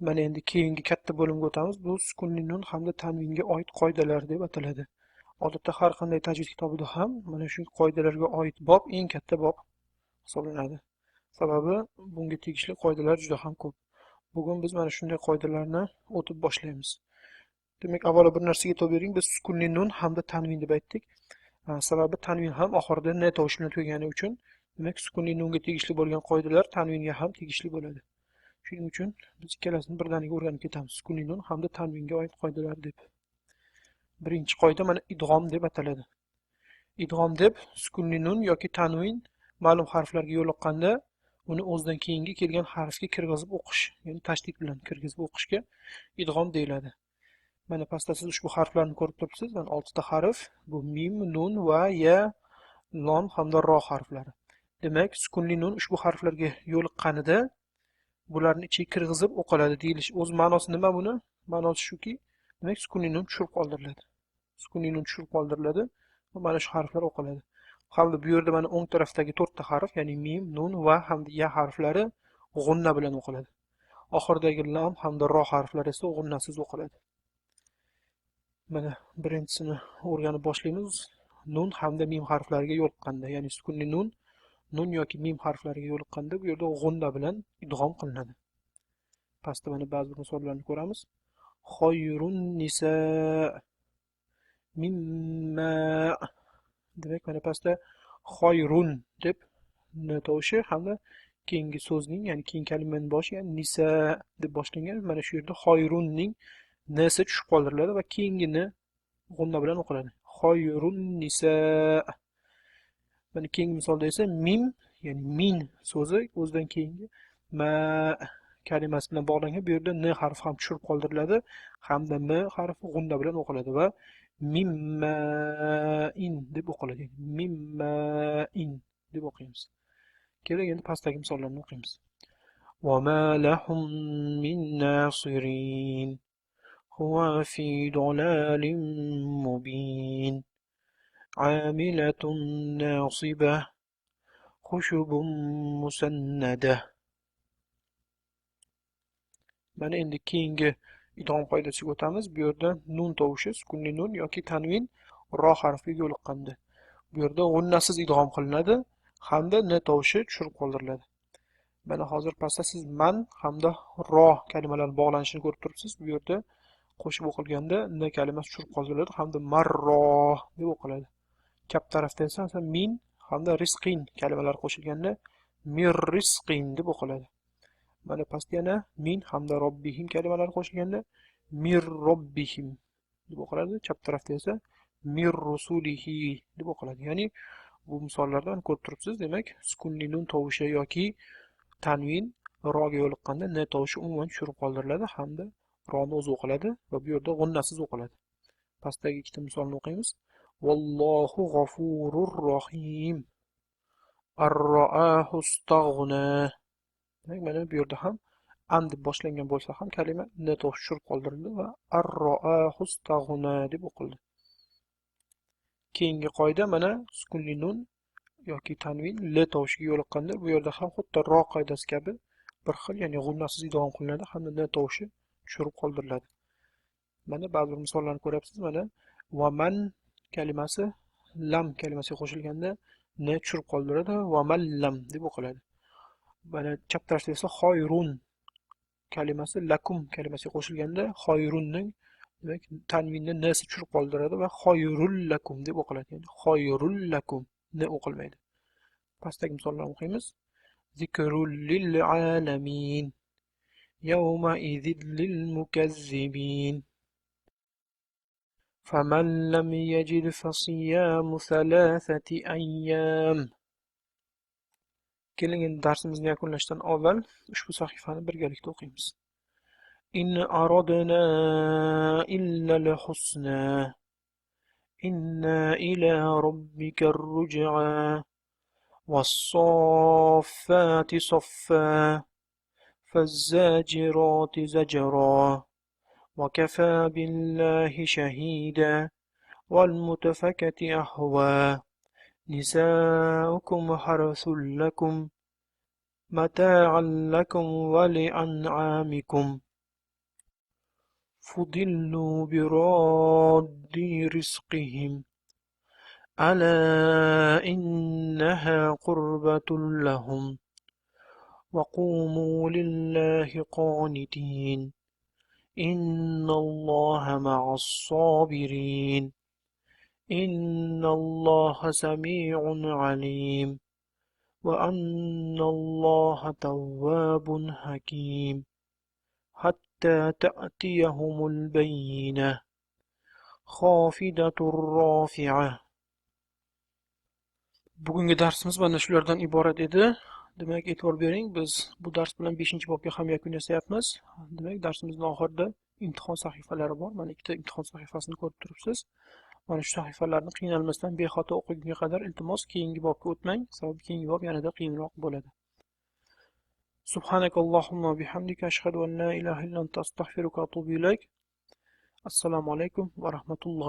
Mana endi keyingi katta bo'limga o'tamiz. Bu sukunli nun hamda tanvinga oid qoidalar deb ataladi. Odatda har qanday tajvid kitobida ham mana shu qoidalarga oid bob eng katta bob hisoblanadi. Sababi bunga tegishli qoidalar juda ham ko'p. Bugun biz mana shunday qoidalarni o'tib boshlaymiz. Demak, avvalo bir narsaga e'tibor bering. Biz sukunli nun hamda tanvin deb aytdik. Sababi tanvin ham oxirida n tovushi bilan tugagani uchun, demak, sukunli nunga tegishli bo'lgan qoidalar tanvinga ham tegishli bo'ladi. Shuning uchun biz ikkalasini birdaniga o'rganib ketamiz. Sukunli nun hamda tanvinga oid qoidalar deb. Birinchi qoida mana idg'om deb ataladi. Idg'om deb sukunli nun yoki tanvin ma'lum harflarga yo'liqqanda uni o'zidan keyingi kelgan harfga kirgizib o'qish, ya'ni tashdid bilan kirgizib o'qishga idg'om deyiladi. Mana pastda siz ushbu harflarni ko'rib turibsiz. Mana 6 ta harf. Bu mim, nun va ya, lom hamda ro harflari. Demak, sukunli nun ushbu harflarga yo'liqqanida bularni ichiga kirgizib o'qiladi deyilish. O'z ma'nosi nima buni? Ma'nosi shuki, demak, sukunli nun tushirib qoldiriladi. Sukunli nun tushirib qoldiriladi va mana shu harflar o'qiladi. Hamda bu yerda mana o'ng tarafdagi 4 ta harf, ya'ni mim, nun va hamda ya harflari g'unna bilan o'qiladi. Oxiridagi lam hamda ro harflari esa g'unnasiz o'qiladi. Mana birinchisini o'rganib boshlaymiz. Nun hamda mim harflariga yo'liqqanda, ya'ni sukunli nun yoki mim harflariga yo'liqqanda bu yerda g'unna bilan idg'om qilinadi. Pastda mana ba'zi bir misollarni ko'ramiz. Xoyrun nisa mimma. Demak, mana pastda xoyrun deb n tovushi hamda keyingi so'zning, ya'ni keyingi kalimaning boshi, ya'ni nisa deb boshlangan. Mana shu yerda xoyrunning nsi tushib qoldiriladi va keyingini g'unna bilan o'qiladi. Xoyrun nisa. Mana keyingi misolda esa mim, ya'ni min so'zi o'zidan keyingi ma kalimasi bilan bog'langan. Bu yerda n harfi ham tushirib qoldiriladi hamda m harfi g'unna bilan o'qiladi va mimmain deb o'qiladi. Mimmain deb o'qiymiz. Keling, endi pastdagi misollarni o'qiymiz. وَمَا لَهُم مِّن نَّاصِرِينَ هُوَ فِي ضَلَالٍ مُّبِينٍ عَامِلَةٌ نَاصِبَةٌ خُشُبٌ مُّسَنَّدَةٌ. Mana endi keyingi idg'om qoidasiga o'tamiz. Bu yerda nun tovushi, sukunli nun yoki tanvin ro harfiga yo'liqqanda bu yerda g'unnasiz idg'om qilinadi hamda n tovushi tushirib qoldiriladi. Mana hozir pastda siz man hamda ro kalimalar bog'lanishini ko'rib turibsiz. Bu yerda qo'shib o'qilganda n kalimasi tushirib qoldiriladi hamda marro deb o'qiladi. Chap tarafda esa min hamda rizqin kalimalari qo'shilganda mir rizqin deb o'qiladi. Mana pastda yana min hamda robbihim kalimalari qo'shilganda mir robbihim deb o'qiladi. Chap tarafda esa mir rusulihi deb o'qiladi. Ya'ni bu misollardan ko'rib turibsiz. Demak, sukunli nun tovushi yoki tanvin roga yo'liqqanda n tovushi umuman tushirib qoldiriladi hamda roni o'zi o'qiladi va bu yerda g'unnasiz o'qiladi. Pastdagi ikkita misolni o'qiymiz. Vallohu g'afurur rohim. Ar-ra'ahu istaghna. Demak, mana bu yerda ham an deb boshlangan bo'lsa ham kalima n tovushi tushirib qoldirildi va ar-ra'ahu istaghna deb o'qildi. Keyingi qoida mana sukunli nun yoki tanvin l tovushiga yo'liqqanda bu yerda ham xuddi ro qoidasi kabi bir xil, ya'ni g'unnasiz idg'om qilinadi hamda n tovushi tushirib qoldiriladi. Mana ba'zi bir misollarni ko'ryapsiz. Mana va man kalimasi lam kalimasiga qo'shilganda n tushirib qoldiriladi va mallam deb o'qiladi. Mana chap tarafda esa xoyrun kalimasi lakum kalimasiga qo'shilganda xoyrunning, demak, tanvinni nsi tushirib qoldiradi va xoyrul lakum deb o'qiladi. Ya'ni xoyrul lakum n o'qilmaydi. Pastdagi misollarni o'qiymiz. Zikrul lil alamin yawma idhil lil mukazzibin faman lam yajid fasiyamu thalathati ayyam. Keling, endi darsimizni yakunlashdan avval ushbu sahifani birgalikda o'qiymiz. In aradna illa al-husna inna ila robbika ar-ruj'a was-saffati saffa faz-zajirati zajra wa kafa billahi shahida wal-mutafakkati ahwa nisa'ukum harthul lakum mata'an lakum wa li'an'amikum فضلوا براد رزقهم ألا إنها قربة لهم وقوموا لله قانتين إن الله مع الصابرين إن الله سميع عليم وأن الله تواب حكيم حتى تأتيهم البينة خافضة رافعة. Bugungi darsimiz mana shulardan iborat edi. Demak, e'tibor bering, biz bu dars bilan 5-bobga ham yakun yasayapmiz. Demak, darsimizning oxirida imtihon sahifalari bor. Mana ikkita imtihon sahifasini ko'rib turibsiz. Mana shu sahifalarni qiynalmasdan bexato o'qigunga qadar iltimos keyingi bobga o'tmang, sababi keyingi bob yanada qiyinroq bo'ladi. Subhanakallohumma bihamdika ashhadu an la ilaha illa anta astaghfiruka va atubu ilayk. Assalomu alaykum va rahmatullohi